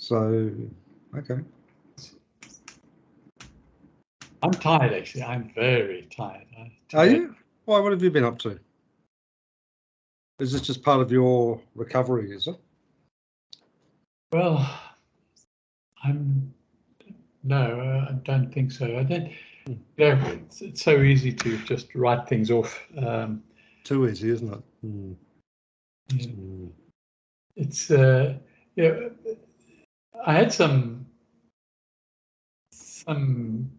So, okay. I'm tired, actually. I'm very tired. Are you? Why? What have you been up to? Is this just part of your recovery, is it? Well, no, I don't think so. I don't. It's so easy to just write things off. Too easy, isn't it? Yeah. It's I had some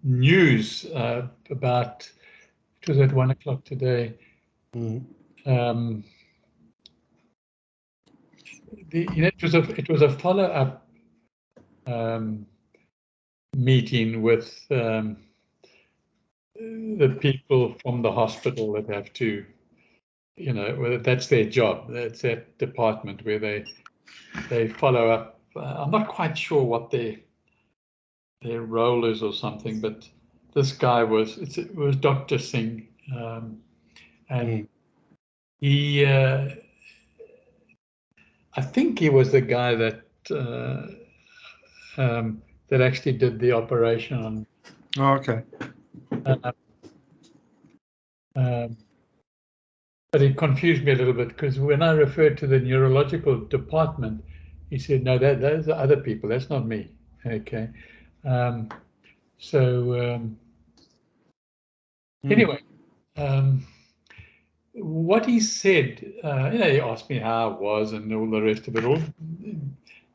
news about. It was at 1 o'clock today. It was a follow-up meeting with the people from the hospital that have to, that's their job. That's that department where they follow up. I'm not quite sure what their role is or something, but this guy it was Dr. Singh, and he, I think he was the guy that that actually did the operation on. Oh, okay. But it confused me a little bit, because when I referred to the neurological department, he said, "No, those are other people. That's not me." Okay. Anyway, what he said, he asked me how I was and all the rest of it,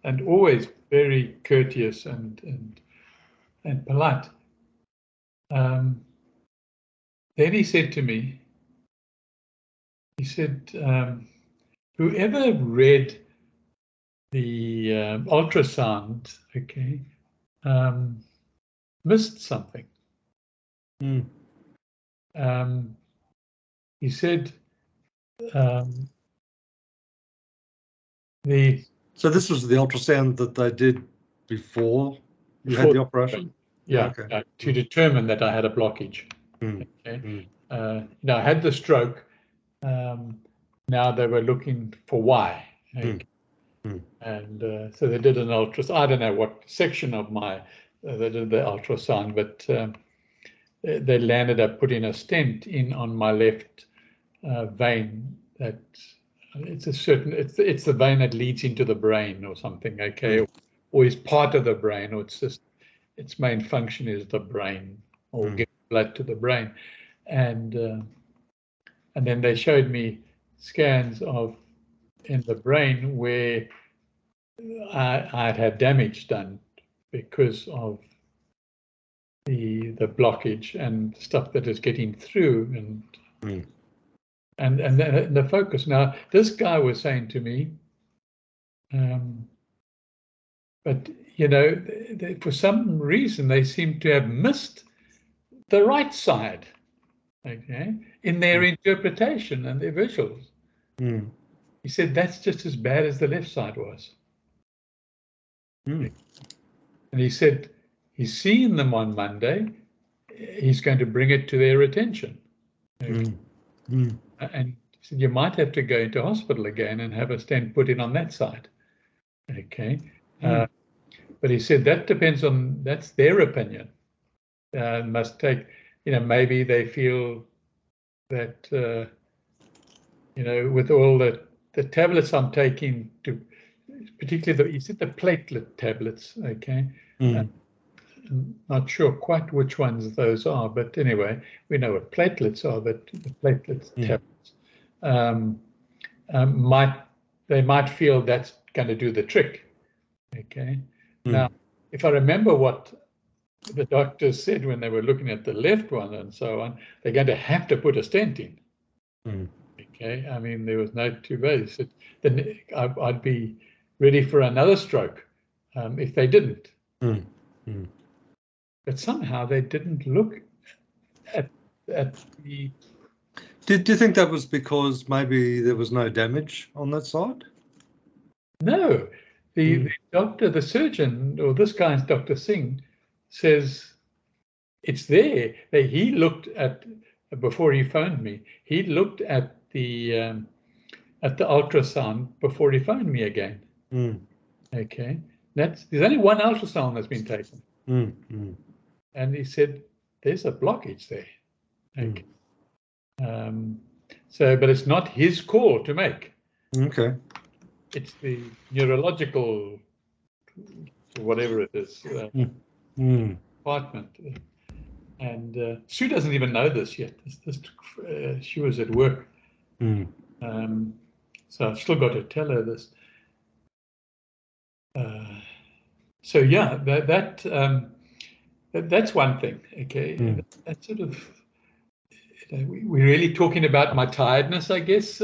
and always very courteous and polite. Then he said to me, he said, whoever read the ultrasound, okay, missed something. He said So this was the ultrasound that they did before you had the operation? Yeah, okay. To determine that I had a blockage. Okay. I had the stroke. Now they were looking for why. Okay. And so they did an ultrasound. I don't know what section of they did the ultrasound, but they landed up putting a stent in on my left vein. That it's the vein that leads into the brain or something. Okay, or is part of the brain, or it's just its main function is the brain, or give blood to the brain. And then they showed me scans in the brain where I'd had damage done because of the blockage and stuff that is getting through and the focus. Now, this guy was saying to me, but for some reason they seem to have missed the right side, okay, in their interpretation and their visuals. He said that's just as bad as the left side was. And he said he's seeing them on Monday. He's going to bring it to their attention. Okay? And he said you might have to go into hospital again and have a stent put in on that side. Okay. But he said that depends on, that's their opinion. Must take, maybe they feel that, with all the tablets I'm taking, particularly he said the platelet tablets, okay? I'm not sure quite which ones those are, but anyway, we know what platelets are, but the platelets tablets they might feel that's going to do the trick, okay? Now, if I remember what the doctors said when they were looking at the left one and so on, they're going to have to put a stent in. Okay, I mean, there was no two ways. Then I'd be ready for another stroke if they didn't. But somehow they didn't look at the. Do you think that was because maybe there was no damage on that side? No, the doctor, the surgeon, or this guy's Dr. Singh, says it's there. He looked at, before he phoned me, he looked at the ultrasound before he phoned me again. Okay. there's only one ultrasound that's been taken. And he said, there's a blockage there. Okay. But it's not his call to make. Okay. It's the neurological, whatever it is, department. And Sue doesn't even know this yet. She was at work. So I've still got to tell her this. So yeah, that's one thing. Okay, that sort of, we're really talking about my tiredness, I guess.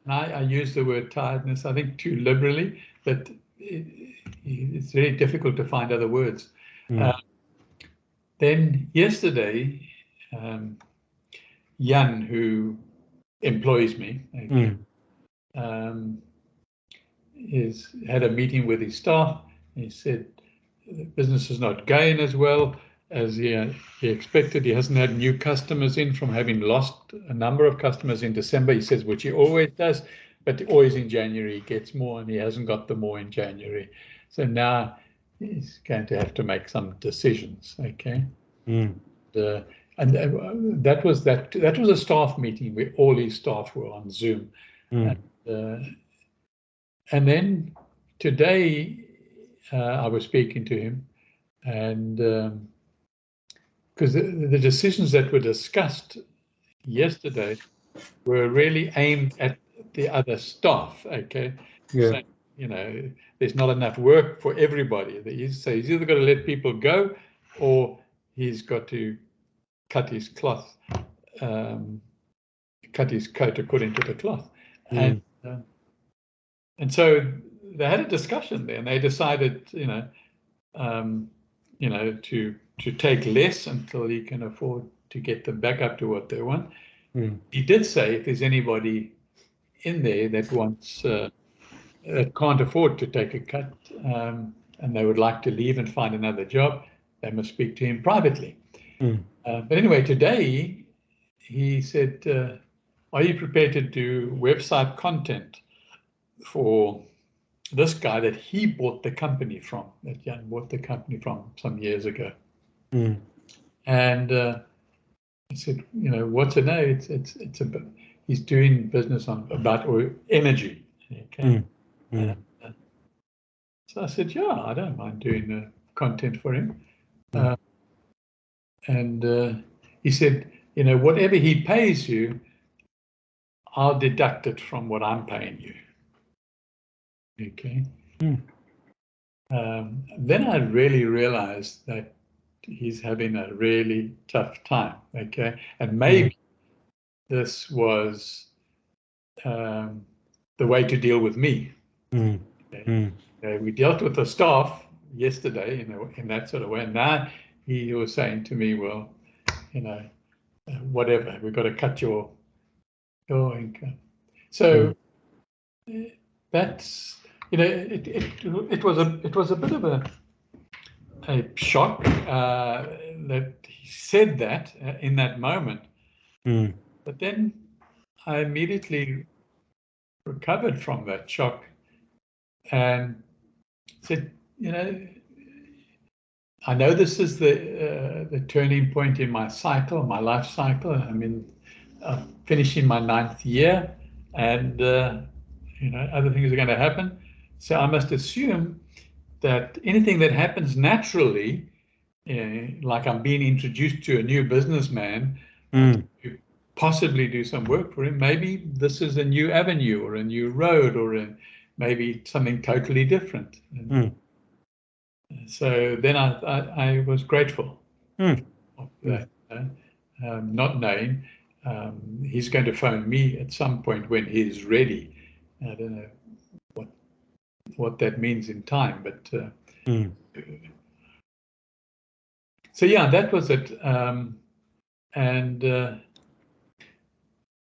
I use the word tiredness, I think, too liberally, but it's very difficult to find other words. Then yesterday, Jan, who employs me, had a meeting with his staff. He said the business is not going as well as he expected. He hasn't had new customers in from having lost a number of customers in December. He says, which he always does, but always in January he gets more, and he hasn't got the more in January. So now he's going to have to make some decisions. Okay. And that was a staff meeting where all his staff were on Zoom. And then today I was speaking to him, and because the decisions that were discussed yesterday were really aimed at the other staff. Okay. So, there's not enough work for everybody. So he's either got to let people go, or he's got to cut his cloth, cut his coat according to the cloth. And so they had a discussion there, and they decided, to take less until he can afford to get them back up to what they want. He did say if there's anybody in there that wants, that can't afford to take a cut, and they would like to leave and find another job, they must speak to him privately. But anyway, today he said, are you prepared to do website content for this guy that he bought the company from, that Jan bought the company from some years ago? And I said, what's it now? It's about, he's doing business about energy. Okay. So I said, yeah, I don't mind doing the content for him. And he said, whatever he pays you, I'll deduct it from what I'm paying you. Okay. Then I really realized that he's having a really tough time. Okay. And maybe this was the way to deal with me. Okay. We dealt with the staff yesterday, in that sort of way. And now he was saying to me, well, whatever, we've got to cut your income. So that's, it was a bit of a shock that he said that in that moment. But then I immediately recovered from that shock and said, I know this is the turning point in my cycle, my life cycle. I mean, I'm finishing my 9th year, and other things are going to happen. So I must assume that anything that happens naturally, like I'm being introduced to a new businessman, to possibly do some work for him, maybe this is a new avenue or a new road, or maybe something totally different. So then I was grateful for that, not knowing he's going to phone me at some point when he's ready. I don't know what that means in time, but so yeah, that was it. And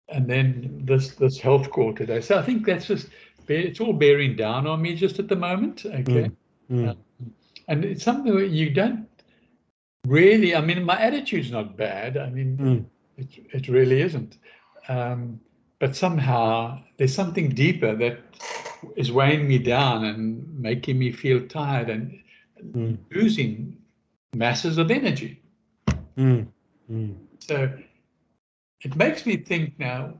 then this health call today. So I think that's just, it's all bearing down on me just at the moment. Okay. And it's something that you don't really, I mean, my attitude's not bad. I mean, it really isn't. but somehow there's something deeper that is weighing me down and making me feel tired and losing masses of energy. So it makes me think now,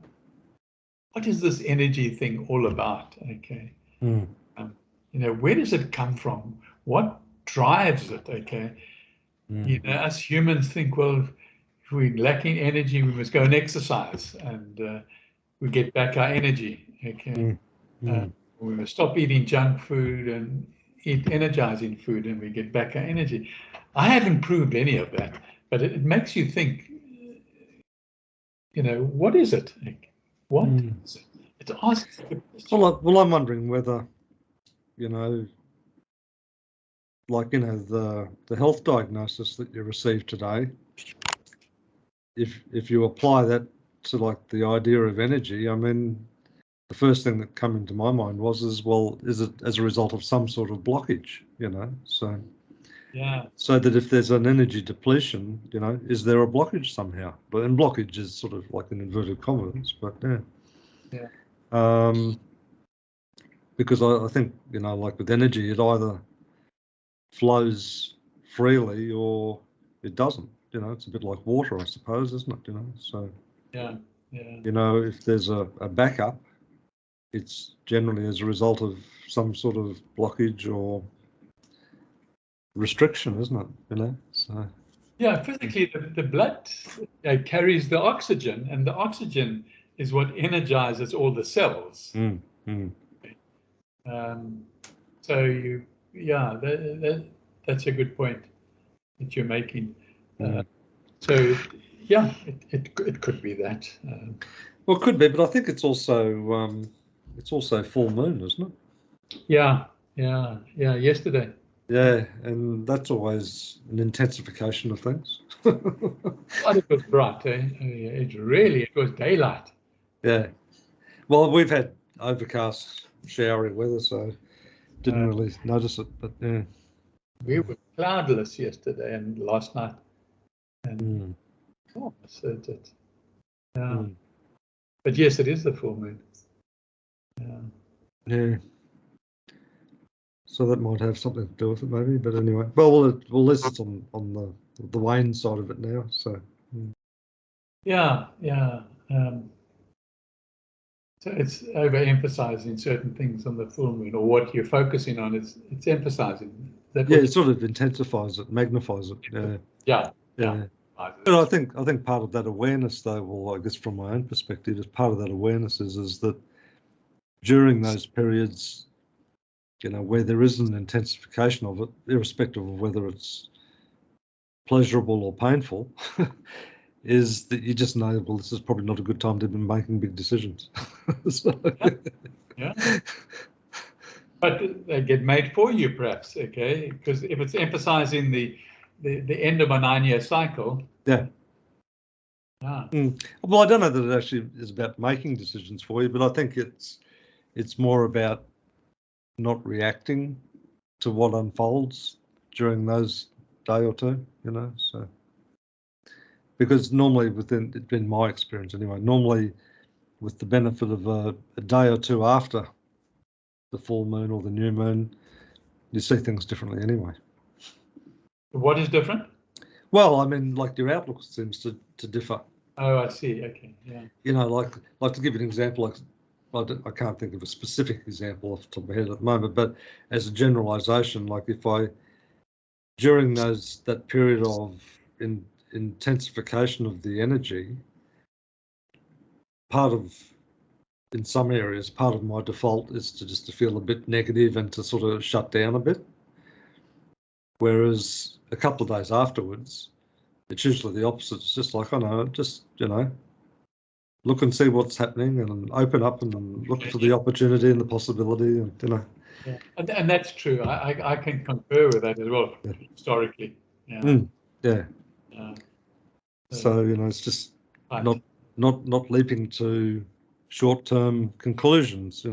what is this energy thing all about? Okay. Where does it come from? What drives it? Okay. Us humans think, well, if we're lacking energy, we must go and exercise, and we get back our energy. Okay. We must stop eating junk food and eat energizing food, and we get back our energy. I haven't proved any of that, but it makes you think, what is it? What is it? It asks the question. Well, I'm wondering whether, the health diagnosis that you received today, if you apply that to like the idea of energy, I mean, the first thing that came into my mind was, is it as a result of some sort of blockage, so. Yeah. So that if there's an energy depletion, is there a blockage somehow? But and blockage is sort of like in inverted commas, but yeah. Because I think, like with energy, it either flows freely or it doesn't. It's a bit like water, I suppose, isn't it? So yeah. If there's a backup, it's generally as a result of some sort of blockage or restriction, isn't it? So yeah, physically the blood carries the oxygen, and the oxygen is what energizes all the cells. So that's a good point that you're making. So yeah, it could be that. Well, it could be, but I think it's also full moon, isn't it? Yeah. Yesterday. Yeah, and that's always an intensification of things. But it was bright, eh? It was daylight. Yeah. Well, we've had overcast, showery weather, so didn't really notice it, but yeah. We were cloudless yesterday and last night. And so it. Yeah. But yes, it is the full moon. Yeah. So that might have something to do with it, maybe. But anyway, well, at least it's on the wane side of it now. So. Yeah. So it's overemphasizing certain things on the full moon, or what you're focusing on. It's emphasizing that. Yeah, it sort of intensifies it, magnifies it. Yeah. But I think part of that awareness, though, well, I guess from my own perspective, is part of that awareness is that during those periods, where there is an intensification of it, irrespective of whether it's pleasurable or painful, is that you just know, well, this is probably not a good time to be making big decisions. Yeah. But they get made for you, perhaps, okay? Because if it's emphasizing the end of a 9-year cycle. Yeah. Ah. Well, I don't know that it actually is about making decisions for you, but I think it's more about not reacting to what unfolds during those day or two, so. Because normally it's been my experience anyway, normally with the benefit of a day or two after the full moon or the new moon, you see things differently anyway. What is different? Well, I mean, like your outlook seems to differ. Oh, I see. Okay, yeah. Like to give you an example, like I can't think of a specific example off the top of my head at the moment, but as a generalization, like if during that period of intensification of the energy, in some areas, part of my default is to feel a bit negative and to sort of shut down a bit. Whereas a couple of days afterwards, it's usually the opposite. It's just like, oh no, just, look and see what's happening and open up and look for the opportunity and the possibility and, Yeah. And that's true. I can concur with that as well, historically. Yeah. So, it's just not leaping to short-term conclusions,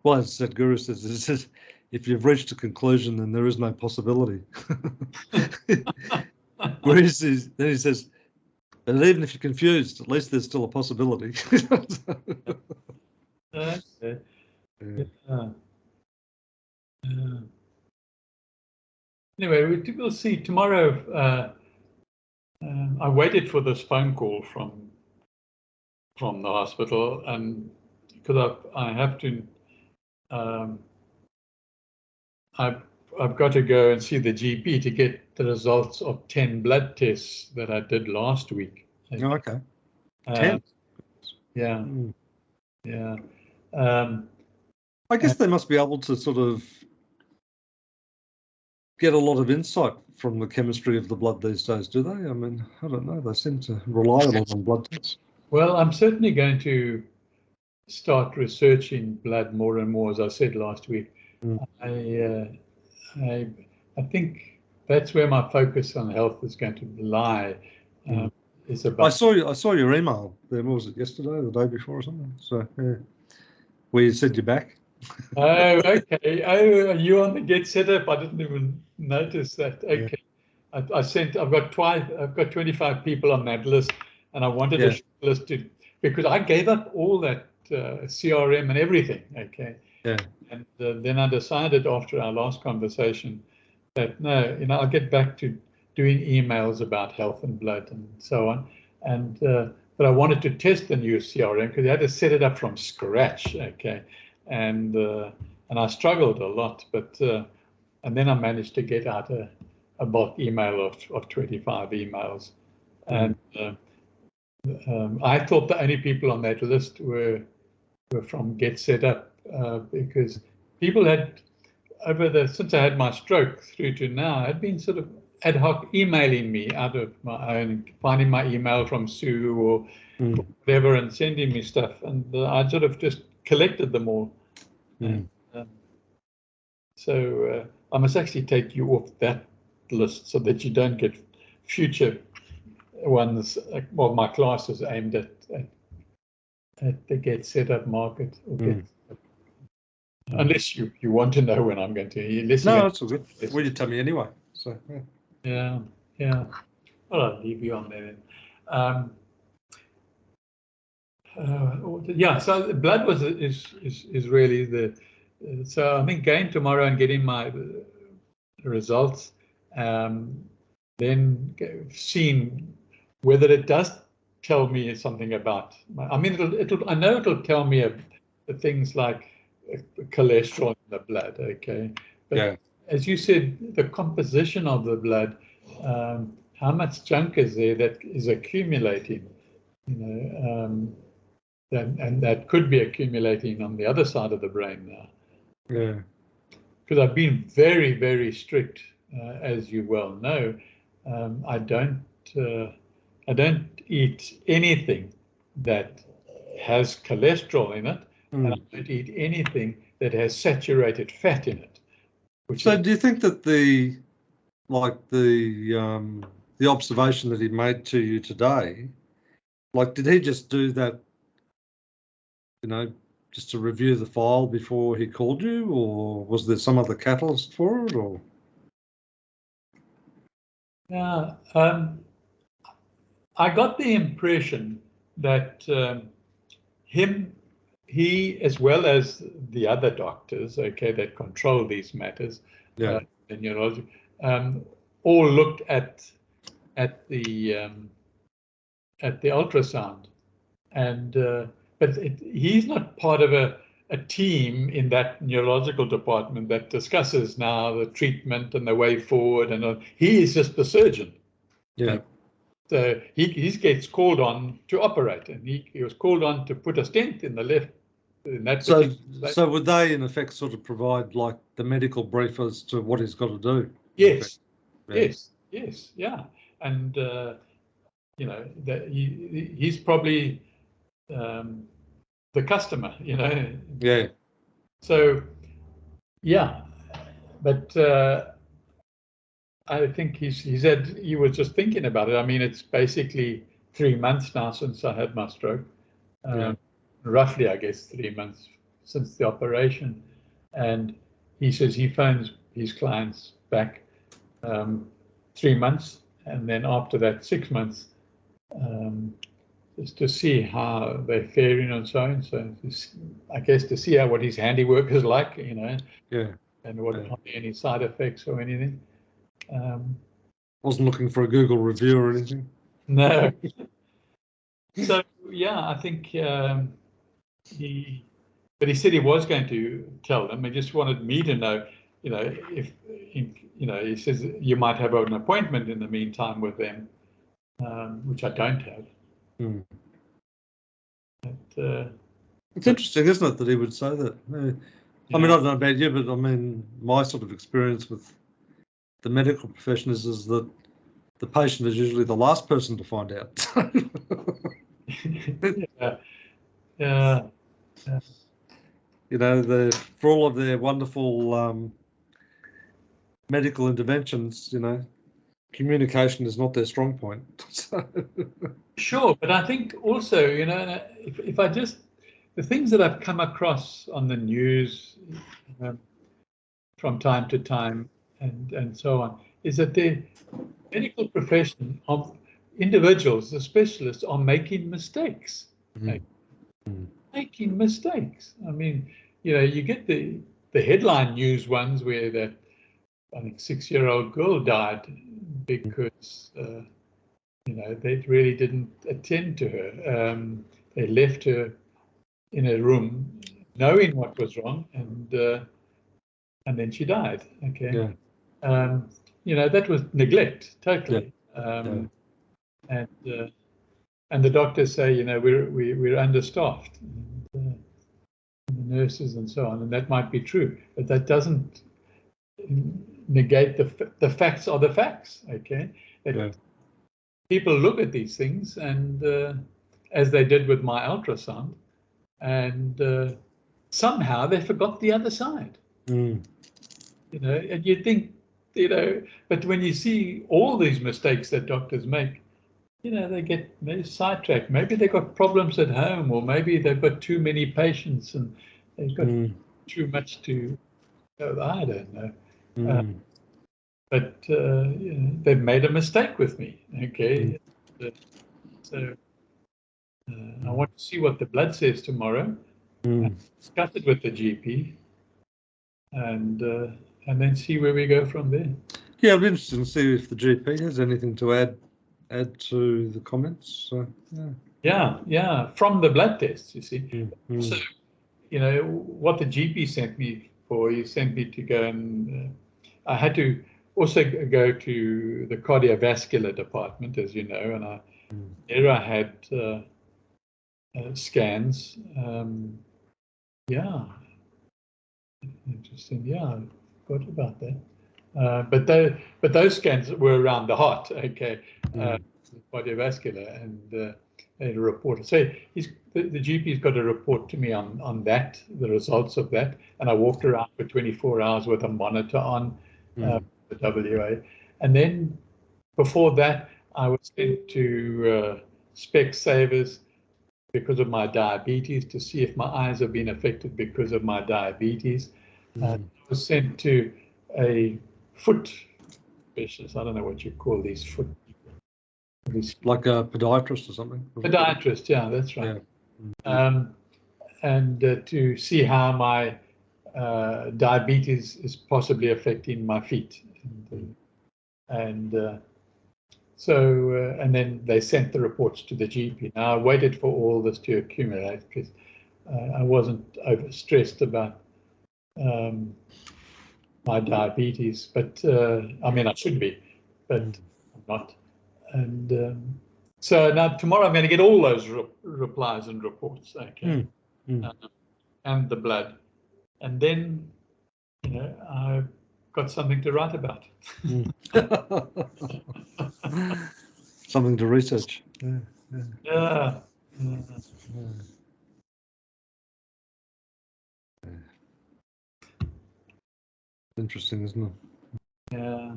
Well, as Sadhguru says, if you've reached a conclusion, then there is no possibility. Then he says, But even if you're confused, at least there's still a possibility. Okay. Yeah. Anyway, we'll see tomorrow. I waited for this phone call from the hospital, and because I have to, I've got to go and see the GP to get the results of 10 blood tests that I did last week. Oh, okay. 10. Yeah. Yeah. I guess they must be able to sort of get a lot of insight from the chemistry of the blood these days, do they? I mean, I don't know. They seem to rely a lot on blood tests. Well, I'm certainly going to start researching blood more and more, as I said last week. I think that's where my focus on health is going to lie. Is about. I saw your email. What was it, yesterday or the day before or something? So yeah, where you said you're back. Oh, okay. Oh, are you on the Get Set Up? I didn't even notice that. Okay. Yeah. I've got 25 people on that list, and I wanted a list because I gave up all that CRM and everything. Okay. Yeah. And then I decided after our last conversation that no, I'll get back to doing emails about health and blood and so on. And but I wanted to test the new CRM because I had to set it up from scratch. Okay. And I struggled a lot, but and then I managed to get out a bulk email of 25 emails, and I thought the only people on that list were from Get Set Up because people had since I had my stroke through to now had been sort of ad hoc emailing me out of my own, finding my email from Sue or whatever and sending me stuff, and I sort of just collected them all. And, so I must actually take you off that list so that you don't get future ones. Well, my class is aimed at the Get Set Up market. Unless you want to know when I'm going to. No, that's all good. Well, you tell me anyway. So yeah. Well, I'll leave you on there then. So the blood is really the. So I think going tomorrow and getting my results, then seeing whether it does tell me something about. I mean, I know it'll tell me things like cholesterol in the blood. Okay, but as you said, the composition of the blood, how much junk is there that is accumulating? And that could be accumulating on the other side of the brain now. Yeah. Because I've been very, very strict, as you well know. I don't eat anything that has cholesterol in it, and I don't eat anything that has saturated fat in it. So, do you think that the observation that he made to you today, did he just do that, just to review the file before he called you, or was there some other catalyst for it, or? Yeah, I got the impression that he, as well as the other doctors, that control these matters, in neurology, all looked at the ultrasound, and but he's not part of a team in that neurological department that discusses now the treatment and the way forward, and he is just the surgeon. Yeah. So he gets called on to operate, and he was called on to put a stent in the left. In that so would they, in effect, sort of provide the medical brief as to what he's got to do? Yes, yeah, and that he's probably the customer, Yeah. So, yeah, but I think he said he was just thinking about it. I mean, it's basically 3 months now since I had my stroke. Roughly, I guess, 3 months since the operation. And he says he phones his clients back 3 months, and then after that, 6 months, just to see how they're faring and so on. So I guess to see what his handiwork is like, you know, and what any side effects or anything. Wasn't looking for a Google review or anything. No. So yeah, I think he said he was going to tell them. He just wanted me to know, you know, if you know, he says you might have an appointment in the meantime with them, which I don't have. But, it's interesting, isn't it, that he would say that? I mean, I don't know about you, but I mean, my sort of experience with the medical profession is that the patient is usually the last person to find out. Yeah. You know, for all of their wonderful medical interventions, you know, communication is not their strong point. Sure, but I think also, you know, if I just, the things that I've come across on the news from time to time and so on, is that the medical profession of individuals, the specialists, are making mistakes. Making mistakes. I mean, you know, you get the headline news ones where that, I think, 6-year-old girl died because you know, they really didn't attend to her. They left her in a room knowing what was wrong, and then she died. Okay. You know, that was neglect, totally. And the doctors say, you know, we're understaffed, and the nurses and so on, and that might be true, but that doesn't negate the facts are the facts. Okay. People look at these things, and as they did with my ultrasound, and somehow they forgot the other side. You know, and you think, you know, but when you see all these mistakes that doctors make, you know, they sidetracked. Maybe they've got problems at home, or maybe they've got too many patients and they've got too much to. I don't know. But you know, they've made a mistake with me. Okay, so I want to see what the blood says tomorrow. Discuss it with the GP, and then see where we go from there. Yeah, it'll be interesting to see if the GP has anything to add to the comments. So, yeah, from the blood tests, you see. So, you know, what the GP sent me for, he sent me to go and I had to also go to the cardiovascular department, as you know, and there I had scans. Yeah, interesting. Yeah, I forgot about that. But those scans were around the heart. Okay, cardiovascular, and a report. So the GP's got a report to me on that, the results of that, and I walked around for 24 hours with a monitor on the WA, and then before that I was sent to Specsavers because of my diabetes, to see if my eyes have been affected because of my diabetes. I was sent to a foot specialist. I don't know what you call these foot people. Like a podiatrist or something? Podiatrist, yeah, that's right. And to see how my diabetes is possibly affecting my feet. And then they sent the reports to the GP. Now I waited for all this to accumulate because I wasn't overstressed about my diabetes, but I mean I should be, but I'm not. And so now tomorrow I'm going to get all those replies and reports, okay, and the blood, and then, you know, I've got something to write about. Something to research. Yeah. Interesting, isn't it? Yeah.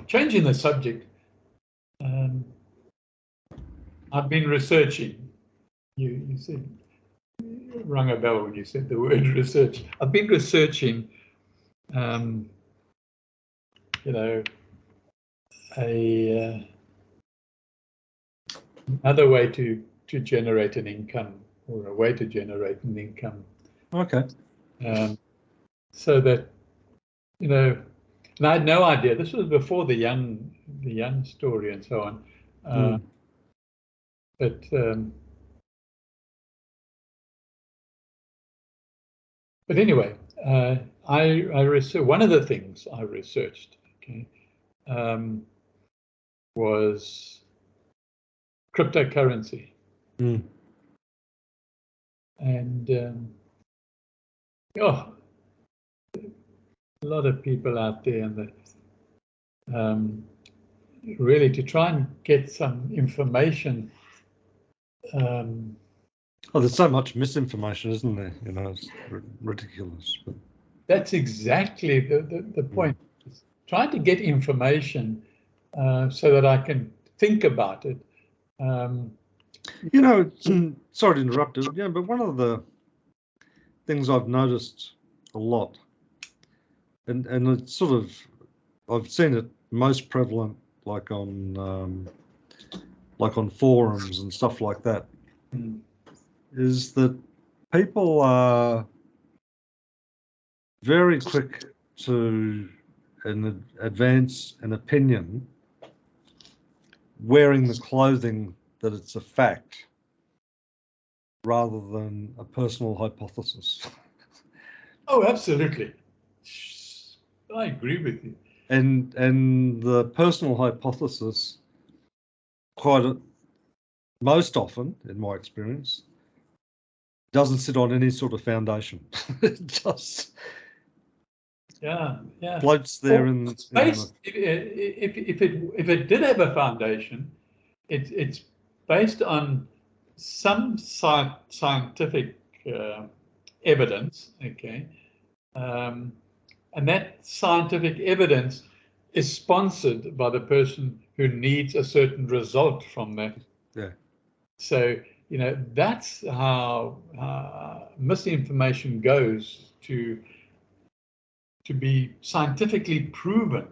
Changing the subject, I've been researching. You said, rung a bell when you said the word research. I've been researching, you know, another way to generate an income, or a way to generate an income. Okay. So that, you know, and I had no idea. This was before the young story and so on. But anyway, I researched, one of the things I researched, okay, was cryptocurrency. And a lot of people out there, and really to try and get some information. There's so much misinformation, isn't there? You know, it's ridiculous. But that's exactly the point. Trying to get information so that I can think about it. You know, sorry to interrupt you, yeah, but one of the things I've noticed a lot, and it's sort of, I've seen it most prevalent like on forums and stuff like that, is that people are very quick to advance an opinion wearing the clothing that it's a fact rather than a personal hypothesis. Oh, absolutely. I agree with you. And the personal hypothesis, most often, in my experience, doesn't sit on any sort of foundation. It just floats there in space. If it did have a foundation, it's based on some scientific evidence, okay, and that scientific evidence is sponsored by the person who needs a certain result from that. Yeah. So, you know, that's how misinformation goes to be scientifically proven.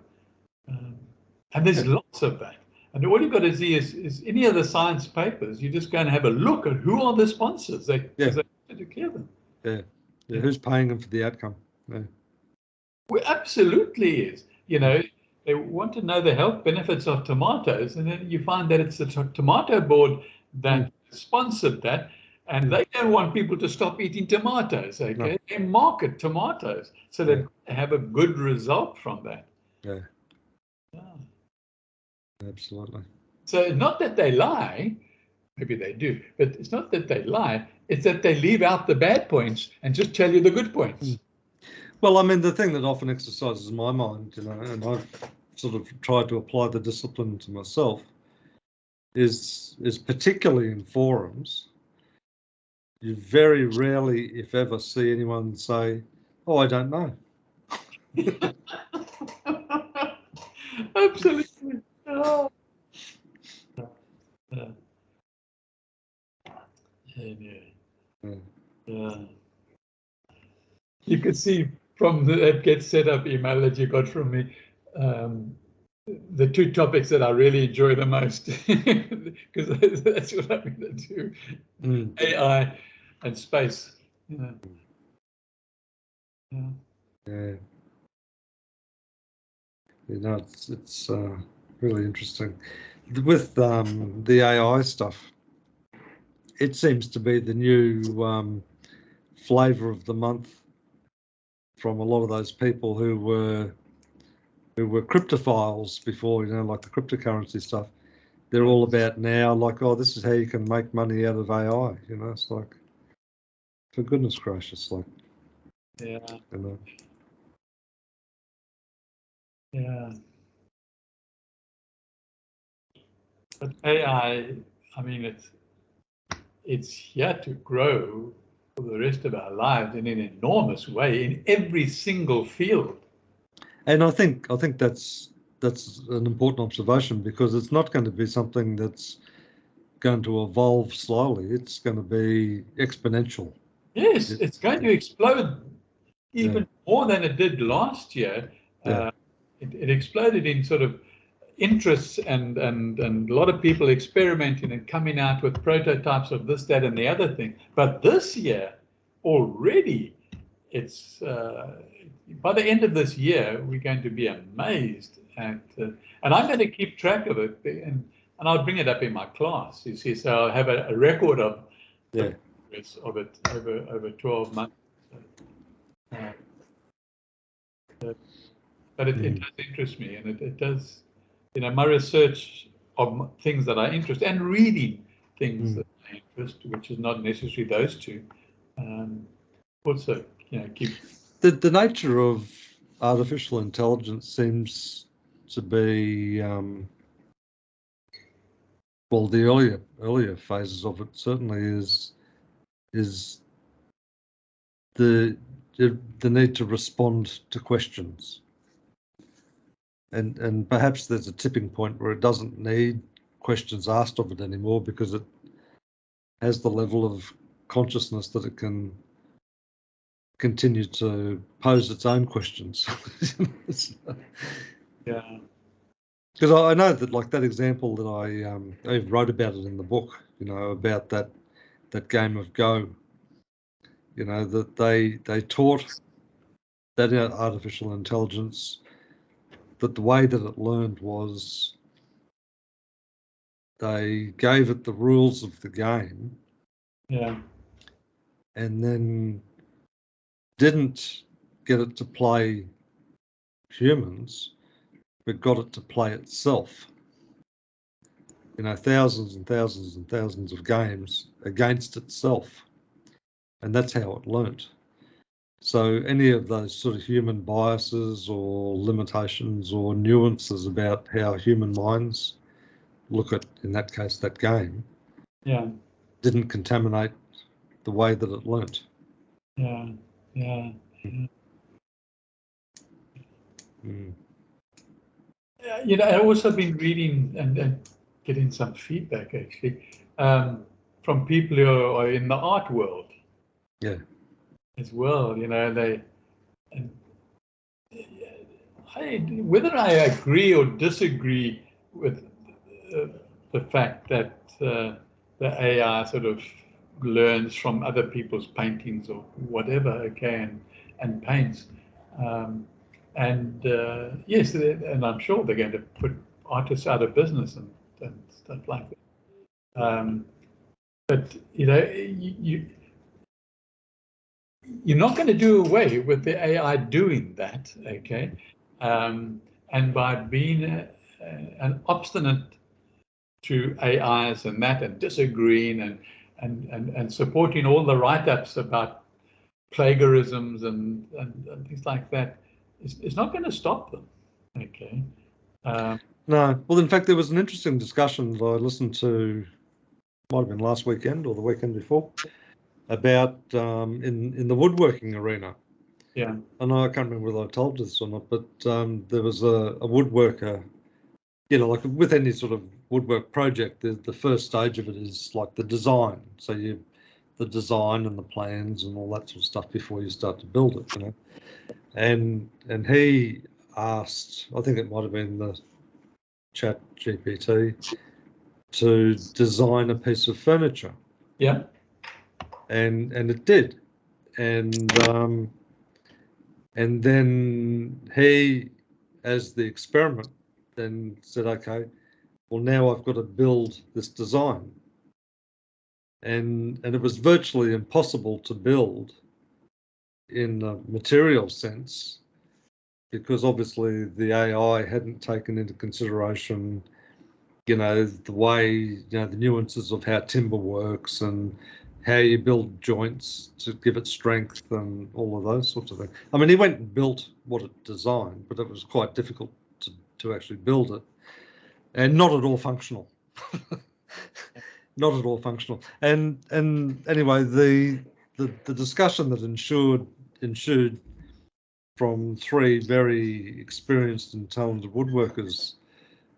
And there's lots of that. And all you've got to see is any of the science papers, you just go and have a look at who are the sponsors. They declare them. Yeah. Who's paying them for the outcome? Yeah. Well, absolutely is. You know, they want to know the health benefits of tomatoes, and then you find that it's the tomato board that sponsored that, and they don't want people to stop eating tomatoes. Okay, no. They market tomatoes, so they have a good result from that. Yeah. Absolutely. So not that they lie, maybe they do, but it's not that they lie, it's that they leave out the bad points and just tell you the good points. Well, I mean, the thing that often exercises my mind, you know, and I've sort of tried to apply the discipline to myself, is particularly in forums, you very rarely, if ever, see anyone say, "Oh, I don't know." Absolutely. Oh. You can see from that Get Set Up email that you got from me, the two topics that I really enjoy the most, because that's what I'm going to do, AI and space. Yeah. You know, it's really interesting. With the AI stuff, it seems to be the new flavour of the month from a lot of those people who were cryptophiles before, you know, like the cryptocurrency stuff. They're all about now, like, oh, this is how you can make money out of AI. You know, it's like, for goodness gracious, like, you know. Yeah. But AI, I mean, it's here to grow for the rest of our lives in an enormous way in every single field. And I think that's an important observation, because it's not going to be something that's going to evolve slowly. It's going to be exponential. Yes, it's going to explode even more than it did last year. It exploded in sort of, interests and a lot of people experimenting and coming out with prototypes of this, that, and the other thing. But this year already, it's by the end of this year, we're going to be amazed at, and I'm going to keep track of it, and I'll bring it up in my class. You see, so I'll have a record of the progress of it over 12 months. But it does interest me, and it does, you know, my research of things that I interest and reading things that I interest, which is not necessarily those two, also, you know, keep. The nature of artificial intelligence seems to be, well, the earlier phases of it certainly is the need to respond to questions. And perhaps there's a tipping point where it doesn't need questions asked of it anymore, because it has the level of consciousness that it can continue to pose its own questions. Yeah. Because I know that, like that example that I wrote about it in the book, you know, about that game of Go, you know, that they taught that artificial intelligence that the way that it learned was they gave it the rules of the game. Yeah. And then didn't get it to play humans, but got it to play itself. You know, thousands and thousands and thousands of games against itself. And that's how it learnt. So any of those sort of human biases or limitations or nuances about how human minds look at, in that case, that game, didn't contaminate the way that it learnt. Yeah. You know, I've also been reading and getting some feedback, actually, from people who are in the art world. Yeah. As well, you know, whether I agree or disagree with the fact that the AI sort of learns from other people's paintings or whatever, okay, and paints. Yes, and I'm sure they're going to put artists out of business and stuff like that. But, you know, you're not going to do away with the AI doing that, okay? And by being an obstinate to AIs and that, and disagreeing and supporting all the write-ups about plagiarisms and things like that, it's not going to stop them, okay? No, well, in fact, there was an interesting discussion that I listened to, might have been last weekend or the weekend before, about in the woodworking arena. Yeah. And I can't remember whether I told this or not, but there was a woodworker, you know, like with any sort of woodwork project, the first stage of it is like the design. So the design and the plans and all that sort of stuff before you start to build it, you know. And he asked, I think it might have been the Chat GPT, to design a piece of furniture. Yeah. And it did. And then he, as the experiment, then said, okay, well, now I've got to build this design. And it was virtually impossible to build in a material sense, because obviously the AI hadn't taken into consideration, you know, the way, you know, the nuances of how timber works and how you build joints to give it strength and all of those sorts of things. I mean, he went and built what it designed, but it was quite difficult to actually build it, and not at all functional. Not at all functional. And anyway, the discussion that ensued from three very experienced and talented woodworkers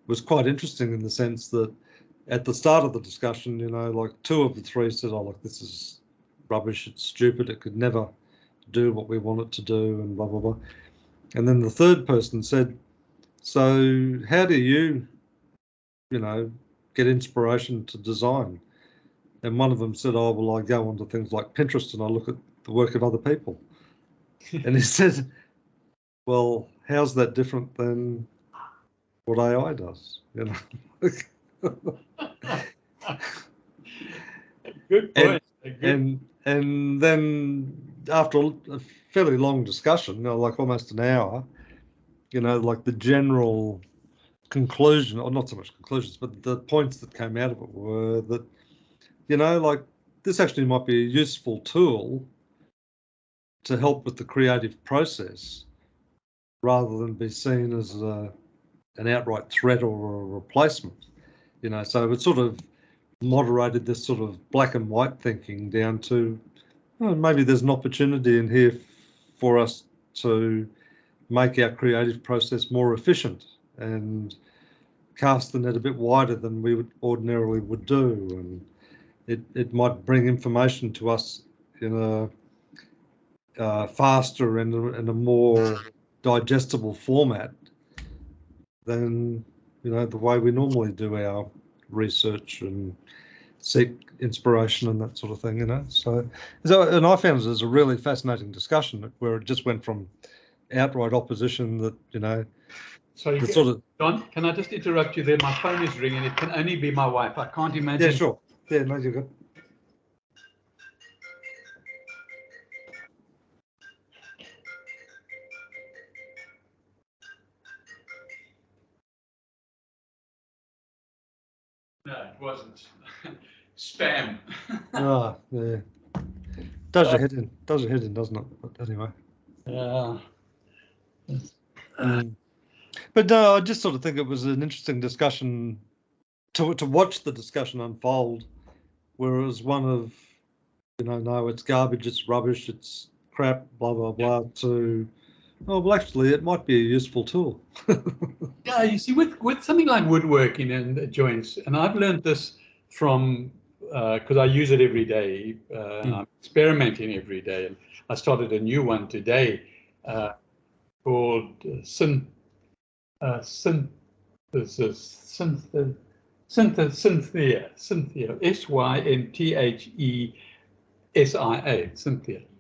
was quite interesting, in the sense that at the start of the discussion, you know, like two of the three said, oh, look, this is rubbish, it's stupid, it could never do what we want it to do, and blah, blah, blah. And then the third person said, So how do you get inspiration to design? And one of them said, oh, well, I go onto things like Pinterest and I look at the work of other people. And he said, well, how's that different than what AI does? Good point. And then after a fairly long discussion, like almost an hour, like the general conclusion, or not so much conclusions, but the points that came out of it were that, like this actually might be a useful tool to help with the creative process rather than be seen as an outright threat or a replacement. So it sort of moderated this sort of black and white thinking down to maybe there's an opportunity in here for us to make our creative process more efficient and cast the net a bit wider than we would ordinarily do, and it might bring information to us in a faster and a more digestible format than the way we normally do our research and seek inspiration and that sort of thing. So and I found it as a really fascinating discussion where it just went from outright opposition that Sorry, John, can I just interrupt you there? My phone is ringing. It can only be my wife. I can't imagine. Yeah, sure. Yeah, no, you're good. No, it wasn't. Spam. Oh, yeah. Does your head in, doesn't it? But anyway. Yeah. But no, I just sort of think it was an interesting discussion to watch the discussion unfold, where it was one of, no, it's garbage, it's rubbish, it's crap, blah, blah, blah, to, oh, well, actually, it might be a useful tool. Yeah, you see, with something like woodworking and joints, and I've learned this from, because I use it every day, and I'm experimenting every day. And I started a new one today called Cynthia, Synthesia, Cynthia.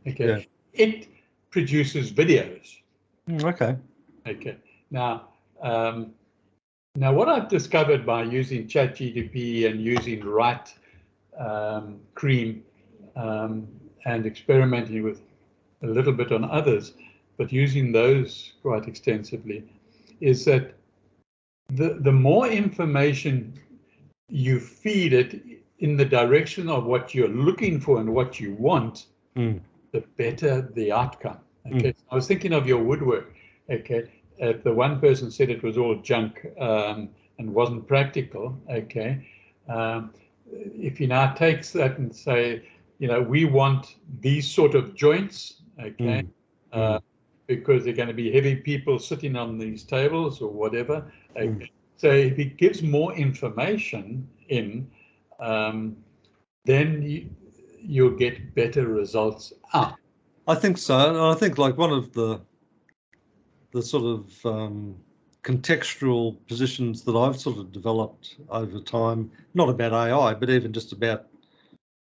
Okay, Yeah. It produces videos. Okay. Okay. Now, what I've discovered by using ChatGPT and using Write Cream and experimenting with a little bit on others, but using those quite extensively, is that the more information you feed it in the direction of what you're looking for and what you want, the better the outcome. Okay, I was thinking of your woodwork. Okay, the one person said it was all junk and wasn't practical. Okay, if you now take that and say, we want these sort of joints. Okay, because they're going to be heavy people sitting on these tables or whatever. Okay. So if it gives more information in, then you'll get better results out. I think so. And I think like one of the sort of contextual positions that I've sort of developed over time, not about AI, but even just about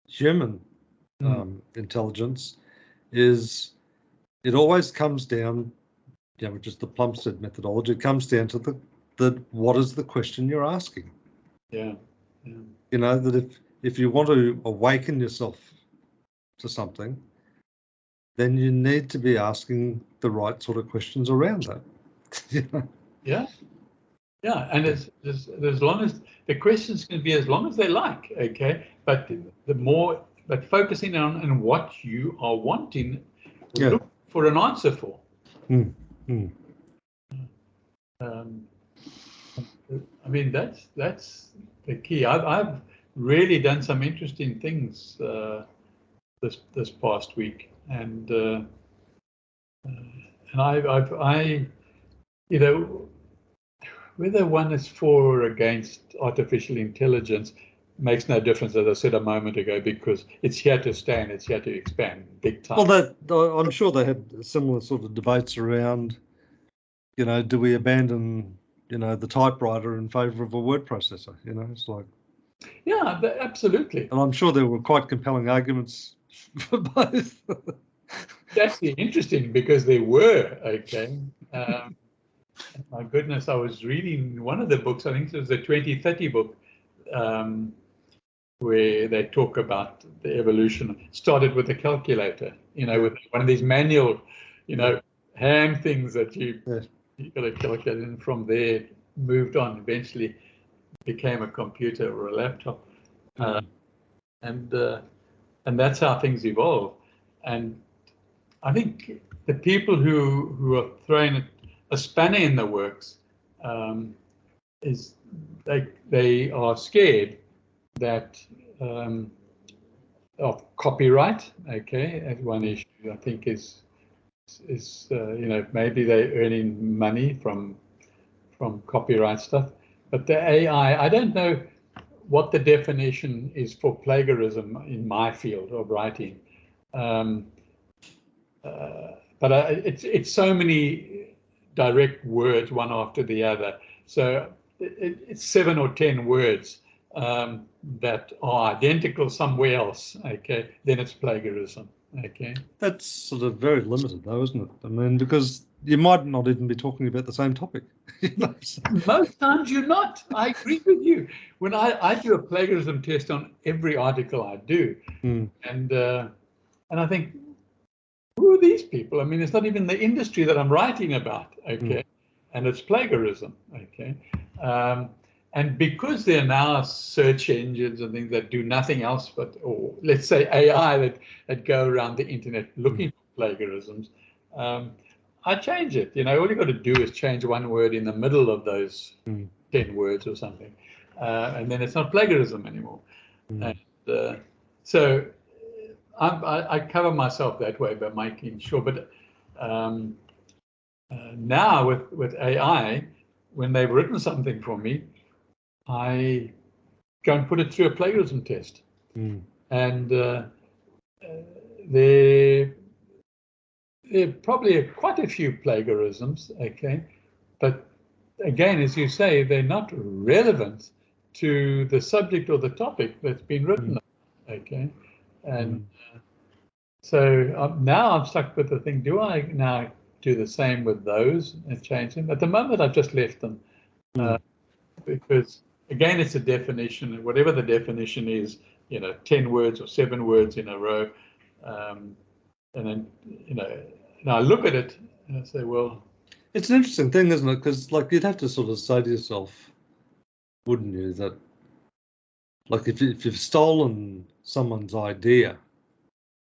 human intelligence, is it always comes down, which is the Plumstead methodology, it comes down to the what is the question you're asking? Yeah. That if you want to awaken yourself to something, then you need to be asking the right sort of questions around that. Yeah. And as long as the questions can be as long as they like, okay, but but focusing on what you are wanting, look for an answer for. I mean, that's the key. I've really done some interesting things this past week, and I whether one is for or against artificial intelligence makes no difference, as I said a moment ago, because it's here to stay and it's here to expand big time. Well, I'm sure they had similar sort of debates around, do we abandon the typewriter in favour of a word processor. It's like, yeah, absolutely. And I'm sure there were quite compelling arguments for both. That's interesting, because there were, okay. My goodness, I was reading one of the books, I think it was the 2030 book, where they talk about the evolution. Started with a calculator, with one of these manual, hand things that you got to calculate, and from there moved on. Eventually became a computer or a laptop, and that's how things evolve. And I think the people who are throwing a spanner in the works is they are scared that of copyright. Okay, and one issue I think is maybe they're earning money from copyright stuff, but the AI, I don't know what the definition is for plagiarism in my field of writing. But it's so many direct words, one after the other. So it's 7 or 10 words that are identical somewhere else. Okay, then it's plagiarism. Okay, that's sort of very limited, though, isn't it? I mean, because you might not even be talking about the same topic. Most times you're not. I agree with you. When I do a plagiarism test on every article I do, and I think, who are these people? I mean, it's not even the industry that I'm writing about, okay? And it's plagiarism, okay? And because there are now search engines and things that do nothing else but, or let's say AI that go around the internet looking for plagiarisms, I change it. All you got to do is change one word in the middle of those 10 words or something, and then it's not plagiarism anymore. And so I cover myself that way by making sure. But now with AI, when they've written something for me, I go and put it through a plagiarism test. And there probably are quite a few plagiarisms, okay? But again, as you say, they're not relevant to the subject or the topic that's been written, okay? And so now I'm stuck with the thing, do I now do the same with those and change them? At the moment, I've just left them because, again, it's a definition, and whatever the definition is, 10 words or 7 words in a row. And then, now I look at it and I say, well. It's an interesting thing, isn't it? Because, you'd have to sort of say to yourself, wouldn't you, that, if you've stolen someone's idea,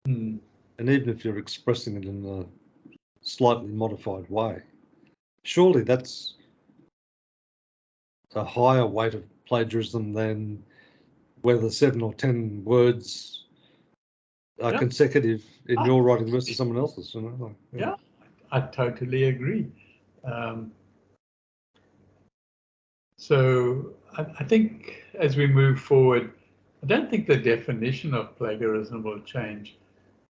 and even if you're expressing it in a slightly modified way, surely that's a higher weight of plagiarism than whether 7 or 10 words are consecutive in your writing versus someone else's. Yeah, I totally agree. So I think as we move forward, I don't think the definition of plagiarism will change.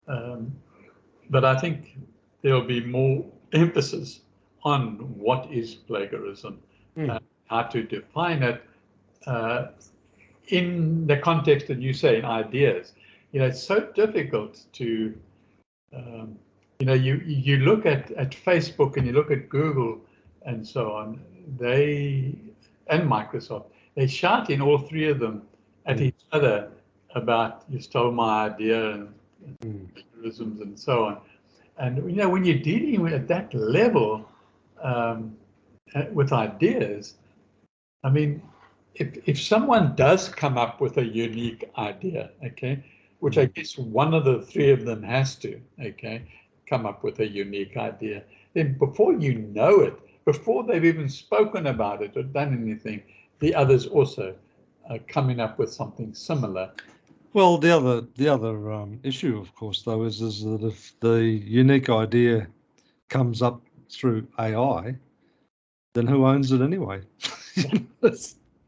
But I think there'll be more emphasis on what is plagiarism, how to define it in the context that you say, in ideas. It's so difficult to, you look at Facebook and you look at Google and so on, and Microsoft, they shout in, all three of them, at each other about, you stole my idea and plagiarisms and so on. And when you're dealing at that level with ideas, I mean, if someone does come up with a unique idea, okay, which I guess one of the three of them has to, okay, come up with a unique idea, then before you know it, before they've even spoken about it or done anything, the others also are coming up with something similar. Well, the other issue, of course, though, is that if the unique idea comes up through AI, then who owns it anyway?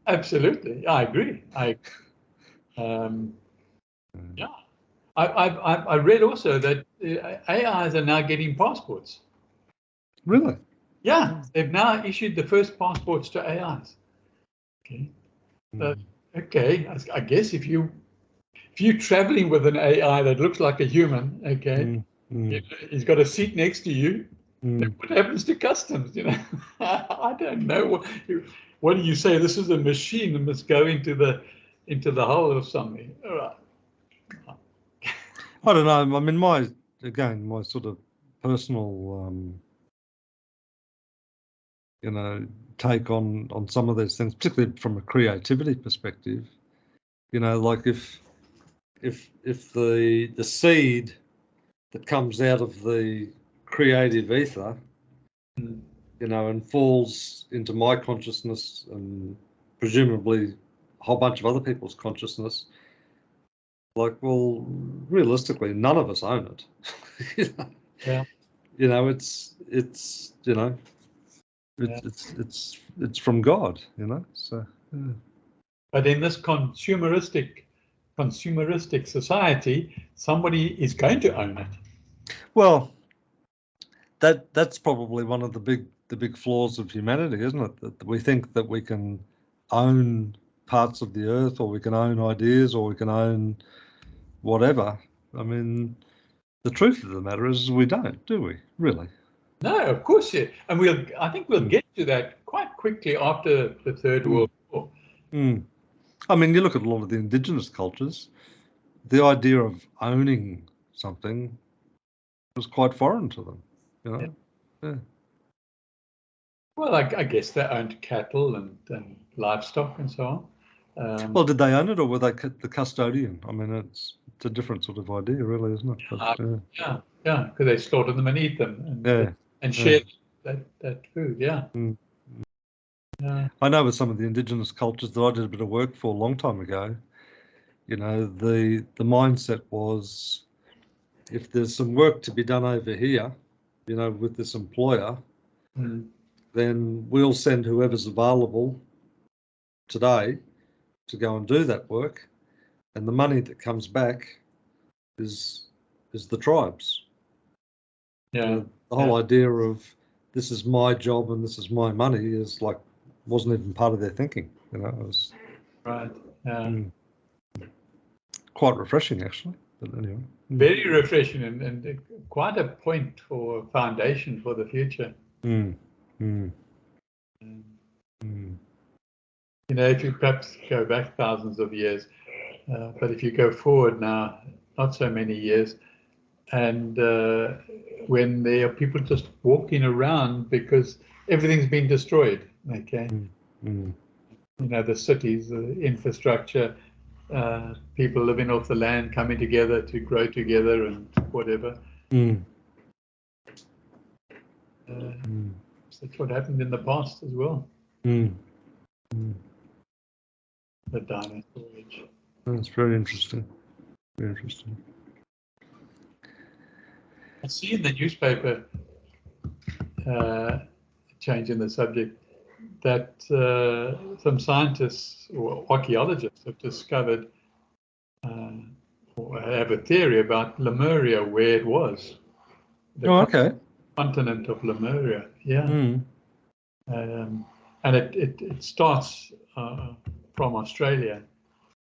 Absolutely, I agree. I read also that AIs are now getting passports. Really? Yeah, they've now issued the first passports to AIs. Okay. Okay, I guess if you're traveling with an AI that looks like a human, okay, he's got a seat next to you. What happens to customs? I don't know. What do you say? This is a machine that must go into the hull of something. All right. I don't know. I mean, my sort of personal, take on some of these things, particularly from a creativity perspective. Like if the seed that comes out of the creative ether, and falls into my consciousness and presumably a whole bunch of other people's consciousness, like, well, realistically, none of us own it. Yeah. It's from God, so. Yeah. But in this consumeristic society, somebody is going to own it. Well, that's probably one of the big flaws of humanity, isn't it? That we think that we can own parts of the earth, or we can own ideas, or we can own whatever. I mean, the truth of the matter is we don't, do we? Really? No, of course, yeah. And I think we'll get to that quite quickly after the Third World War. I mean, you look at a lot of the indigenous cultures, the idea of owning something was quite foreign to them, Yeah. Well, I guess they owned cattle and livestock and so on. Well, did they own it, or were they the custodian? I mean, it's a different sort of idea, really, isn't it? But, yeah, because they slaughtered them and eat them and shared that food. Yeah. I know with some of the indigenous cultures that I did a bit of work for a long time ago, the mindset was, if there's some work to be done over here, with this employer, then we'll send whoever's available today to go and do that work, and the money that comes back is the tribes. Yeah. The whole idea of this is my job and this is my money wasn't even part of their thinking. It was right. Yeah. Quite refreshing, actually. But anyway. Very refreshing and quite a point for foundation for the future. If you perhaps go back thousands of years, but if you go forward now, not so many years, and when there are people just walking around because everything's been destroyed, okay? The cities, the infrastructure, people living off the land, coming together to grow together and whatever. That's what happened in the past as well. The dinosaur age. That's very interesting. Very interesting. I see in the newspaper, changing the subject, that some scientists or archaeologists have discovered or have a theory about Lemuria, where it was. The continent of Lemuria, yeah. And it starts from Australia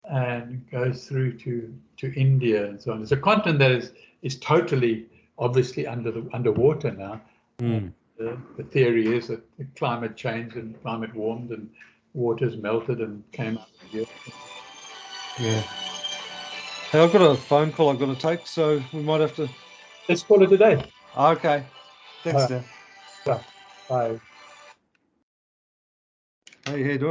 and goes through to India and so on. It's a continent that is totally, obviously, underwater now. The theory is that the climate changed and climate warmed and waters melted and came up here. Yeah. Hey, I've got a phone call I've got to take, so we might have to. Let's call it a day. Okay. Thanks, Dan. Bye. Hey, how you doing?